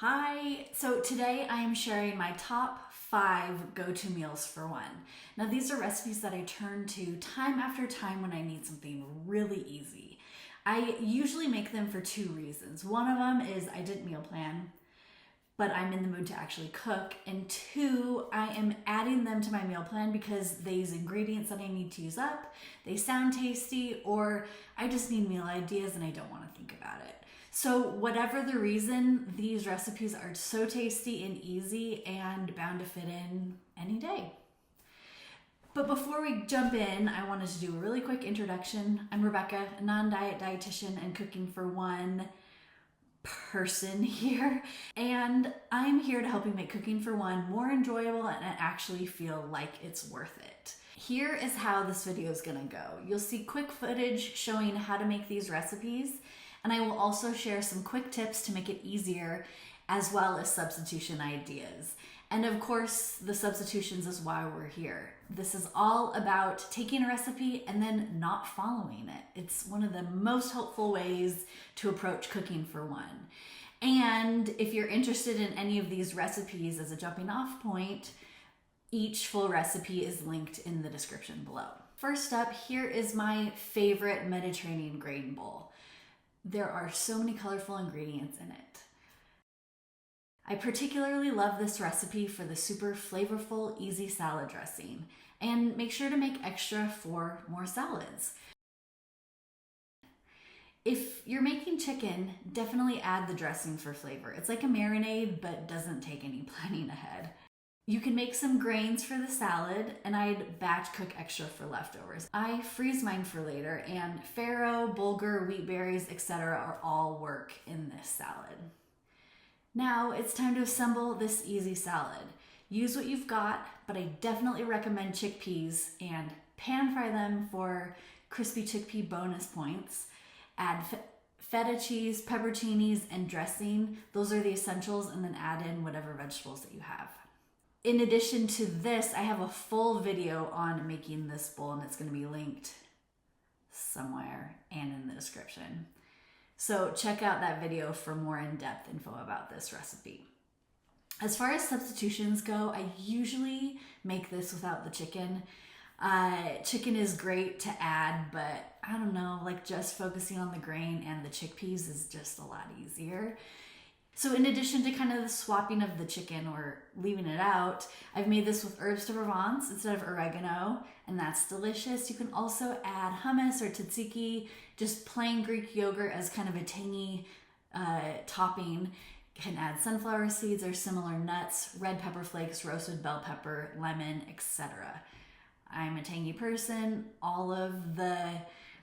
Hi, so today I am sharing my top 5 go-to meals for one. Now these are recipes that I turn to time after time when I need something really easy. I usually make them for 2 reasons. One of them is I didn't meal plan, but I'm in the mood to actually cook. And 2, I am adding them to my meal plan because they use ingredients that I need to use up, they sound tasty, or I just need meal ideas and I don't want to think about it. So whatever the reason, these recipes are so tasty and easy and bound to fit in any day. But before we jump in, I wanted to do a really quick introduction. I'm Rebecca, a non-diet dietitian and cooking for one person here. And I'm here to help you make cooking for one more enjoyable and actually feel like it's worth it. Here is how this video is gonna go. You'll see quick footage showing how to make these recipes, and I will also share some quick tips to make it easier, as well as substitution ideas. And of course, the substitutions is why we're here. This is all about taking a recipe and then not following it. It's one of the most helpful ways to approach cooking for one. And if you're interested in any of these recipes as a jumping off point, each full recipe is linked in the description below. First up, here is my favorite Mediterranean grain bowl. There are so many colorful ingredients in it. I particularly love this recipe for the super flavorful, easy salad dressing. And make sure to make extra for more salads. If you're making chicken, definitely add the dressing for flavor. It's like a marinade, but doesn't take any planning ahead. You can make some grains for the salad, and I'd batch cook extra for leftovers. I freeze mine for later, and farro, bulgur, wheat berries, etc. are all work in this salad. Now it's time to assemble this easy salad. Use what you've got, but I definitely recommend chickpeas and pan fry them for crispy chickpea bonus points. Add feta cheese, pepperoncinis, and dressing. Those are the essentials, and then add in whatever vegetables that you have. In addition to this, I have a full video on making this bowl, and it's going to be linked somewhere and in the description. So check out that video for more in-depth info about this recipe. As far as substitutions go, I usually make this without the chicken. Chicken is great to add, but I don't know, like just focusing on the grain and the chickpeas is just a lot easier. So in addition to kind of the swapping of the chicken or leaving it out, I've made this with herbs de Provence instead of oregano, and that's delicious. You can also add hummus or tzatziki, just plain Greek yogurt as kind of a tangy topping. You can add sunflower seeds or similar nuts, red pepper flakes, roasted bell pepper, lemon, etc. I'm a tangy person. All of the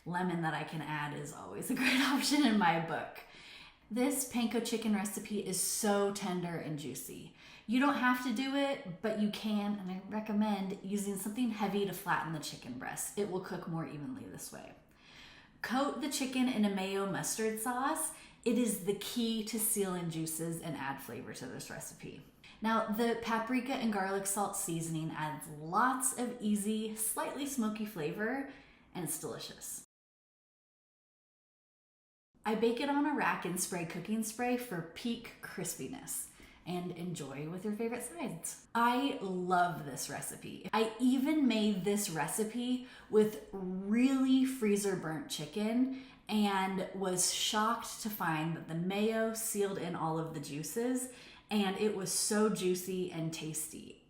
lemon that I can add is always a great option in my book. This Panko Chicken recipe is so tender and juicy. You don't have to do it, but you can, and I recommend using something heavy to flatten the chicken breast. It will cook more evenly this way. Coat the chicken in a mayo mustard sauce. It is the key to seal in juices and add flavor to this recipe. Now, the paprika and garlic salt seasoning adds lots of easy, slightly smoky flavor, and it's delicious. I bake it on a rack and spray cooking spray for peak crispiness, and enjoy with your favorite sides. I love this recipe. I even made this recipe with really freezer burnt chicken and was shocked to find that the mayo sealed in all of the juices, and it was so juicy and tasty.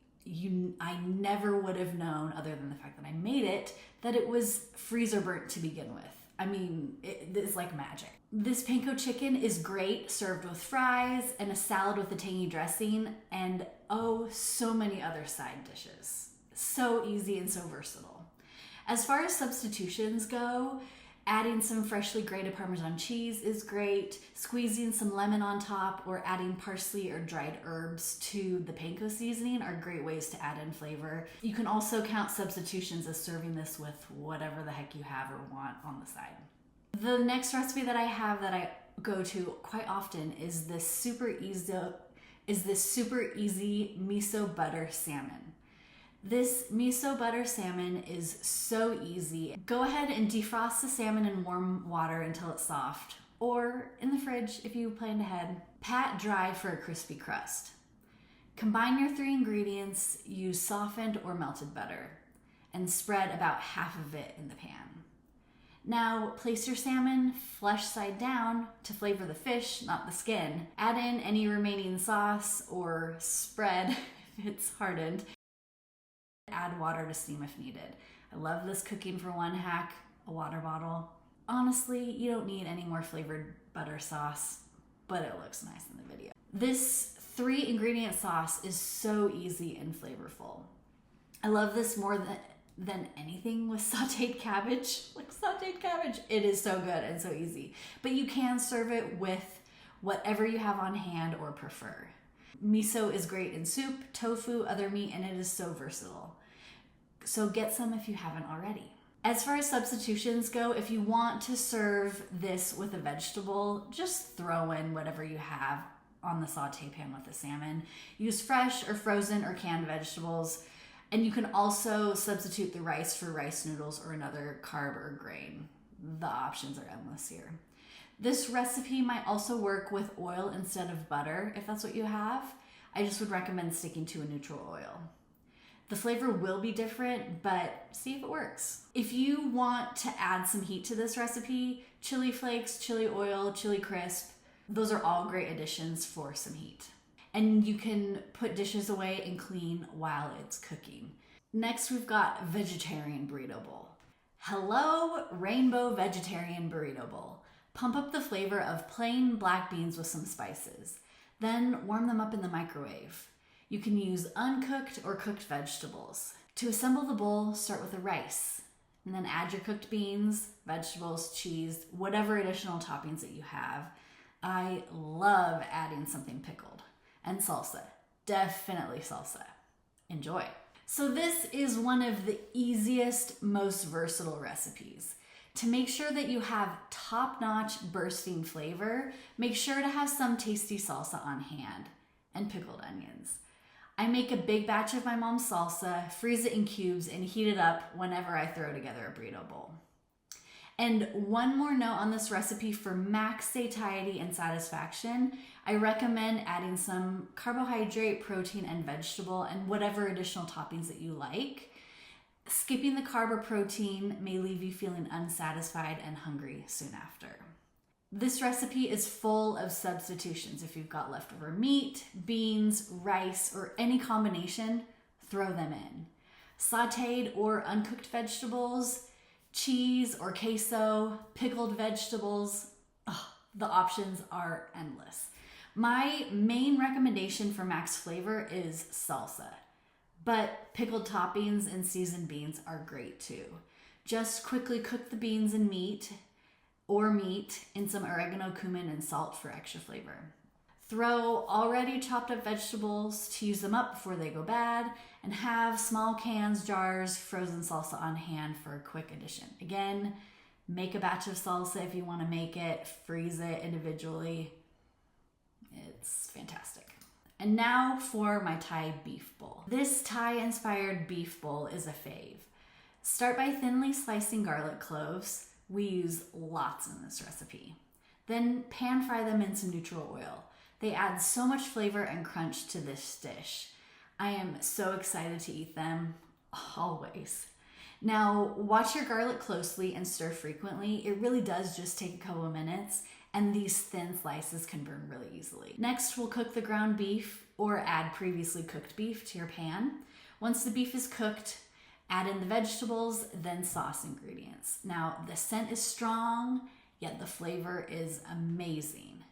I never would have known, other than the fact that I made it, that it was freezer burnt to begin with. I mean, it's like magic. This Panko chicken is great served with fries and a salad with a tangy dressing, and oh, so many other side dishes. So easy and so versatile. As far as substitutions go, adding some freshly grated Parmesan cheese is great. Squeezing some lemon on top or adding parsley or dried herbs to the panko seasoning are great ways to add in flavor. You can also count substitutions as serving this with whatever the heck you have or want on the side. The next recipe that I have that I go to quite often is this super easy miso butter salmon. This miso butter salmon is so easy. Go ahead and defrost the salmon in warm water until it's soft, or in the fridge if you planned ahead. Pat dry for a crispy crust. Combine your 3 ingredients, use softened or melted butter, and spread about half of it in the pan. Now, place your salmon flesh side down to flavor the fish, not the skin. Add in any remaining sauce or spread if it's hardened. Add water to steam if needed. I love this cooking for one hack, a water bottle. Honestly, you don't need any more flavored butter sauce, but it looks nice in the video. This 3 ingredient sauce is so easy and flavorful. I love this more than anything with sauteed cabbage. Like sauteed cabbage, it is so good and so easy. But you can serve it with whatever you have on hand or prefer. Miso is great in soup, tofu, other meat, and it is so versatile. So get some if you haven't already. As far as substitutions go, if you want to serve this with a vegetable, just throw in whatever you have on the saute pan with the salmon. Use fresh or frozen or canned vegetables. And you can also substitute the rice for rice noodles or another carb or grain. The options are endless here. This recipe might also work with oil instead of butter if that's what you have. I just would recommend sticking to a neutral oil. The flavor will be different, but see if it works. If you want to add some heat to this recipe, chili flakes, chili oil, chili crisp, those are all great additions for some heat. And you can put dishes away and clean while it's cooking. Next, we've got vegetarian burrito bowl. Hello, rainbow vegetarian burrito bowl. Pump up the flavor of plain black beans with some spices. Then warm them up in the microwave. You can use uncooked or cooked vegetables. To assemble the bowl, start with the rice, and then add your cooked beans, vegetables, cheese, whatever additional toppings that you have. I love adding something pickled. And salsa. Definitely salsa. Enjoy. So this is one of the easiest, most versatile recipes. To make sure that you have top-notch bursting flavor, make sure to have some tasty salsa on hand and pickled onions. I make a big batch of my mom's salsa, freeze it in cubes, and heat it up whenever I throw together a burrito bowl. And one more note on this recipe for max satiety and satisfaction, I recommend adding some carbohydrate, protein, and vegetable, and whatever additional toppings that you like. Skipping the carb or protein may leave you feeling unsatisfied and hungry soon after. This recipe is full of substitutions. If you've got leftover meat, beans, rice, or any combination, throw them in. Sauteed or uncooked vegetables, cheese or queso, pickled vegetables, the options are endless. My main recommendation for max flavor is salsa, but pickled toppings and seasoned beans are great too. Just quickly cook the beans and meat in some oregano, cumin, and salt for extra flavor. Throw already chopped up vegetables to use them up before they go bad, and have small cans, jars, frozen salsa on hand for a quick addition. Again, make a batch of salsa if you want to make it, freeze it individually. It's fantastic. And now for my Thai beef bowl. This Thai-inspired beef bowl is a fave. Start by thinly slicing garlic cloves. We use lots in this recipe. Then pan fry them in some neutral oil. They add so much flavor and crunch to this dish. I am so excited to eat them, always. Now, watch your garlic closely and stir frequently. It really does just take a couple of minutes, and these thin slices can burn really easily. Next, we'll cook the ground beef or add previously cooked beef to your pan. Once the beef is cooked, add in the vegetables, then sauce ingredients. Now, the scent is strong, yet the flavor is amazing.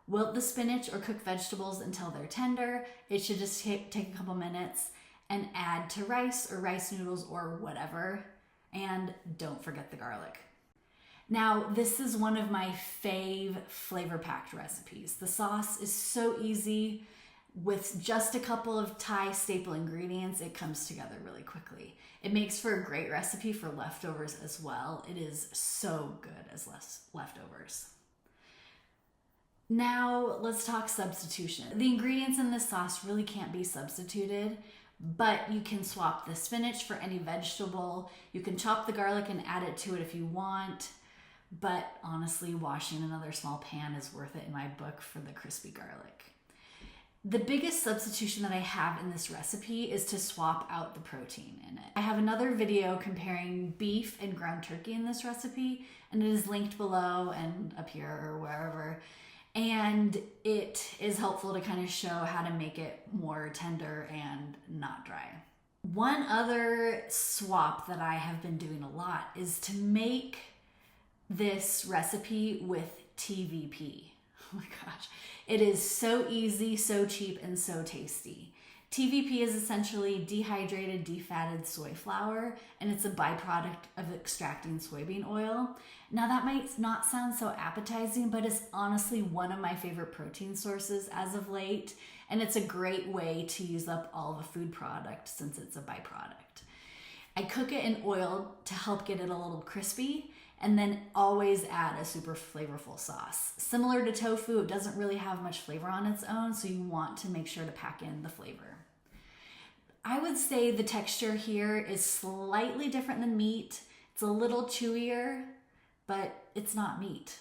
Wilt the spinach or cook vegetables until they're tender. It should just take a couple minutes, and add to rice or rice noodles or whatever. And don't forget the garlic. Now, this is one of my flavor-packed recipes. The sauce is so easy. With just a couple of Thai staple ingredients, it comes together really quickly. It makes for a great recipe for leftovers as well. It is so good as leftovers. Now, let's talk substitution. The ingredients in this sauce really can't be substituted, but you can swap the spinach for any vegetable. You can chop the garlic and add it to it if you want. but honestly, washing another small pan is worth it in my book for the crispy garlic. The biggest substitution that I have in this recipe is to swap out the protein in it. I have another video comparing beef and ground turkey in this recipe, and it is linked below and up here or wherever. And it is helpful to kind of show how to make it more tender and not dry. One other swap that I have been doing a lot is to make this recipe with TVP. Oh my gosh. It is so easy, so cheap, and so tasty. TVP is essentially dehydrated, defatted soy flour, and it's a byproduct of extracting soybean oil. Now that might not sound so appetizing, but it's honestly one of my favorite protein sources as of late, and it's a great way to use up all the food product since it's a byproduct. I cook it in oil to help get it a little crispy, and then always add a super flavorful sauce. Similar to tofu, it doesn't really have much flavor on its own, so you want to make sure to pack in the flavor. I would say the texture here is slightly different than meat. It's a little chewier, but it's not meat.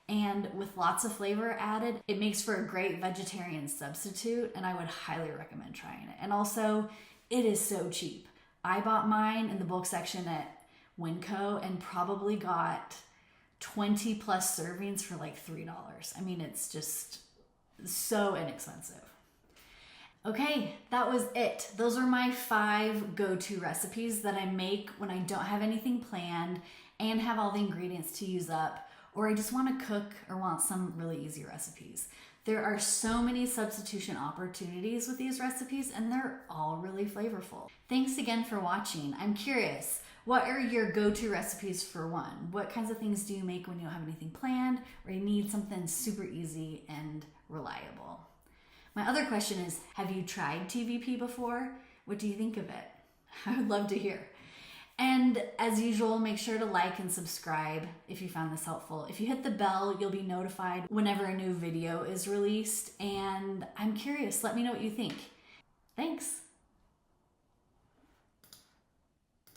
And with lots of flavor added, it makes for a great vegetarian substitute, and I would highly recommend trying it. And also, it is so cheap. I bought mine in the bulk section at Winco and probably got 20 plus servings for like $3. I mean, it's just so inexpensive. Okay, that was it. Those are my 5 go-to recipes that I make when I don't have anything planned and have all the ingredients to use up, or I just want to cook or want some really easy recipes. There are so many substitution opportunities with these recipes, and they're all really flavorful. Thanks again for watching. I'm curious, what are your go-to recipes for one? What kinds of things do you make when you don't have anything planned or you need something super easy and reliable? My other question is, have you tried TVP before? What do you think of it? I would love to hear. And as usual, make sure to like and subscribe if you found this helpful. If you hit the bell, you'll be notified whenever a new video is released. And I'm curious, let me know what you think. Thanks.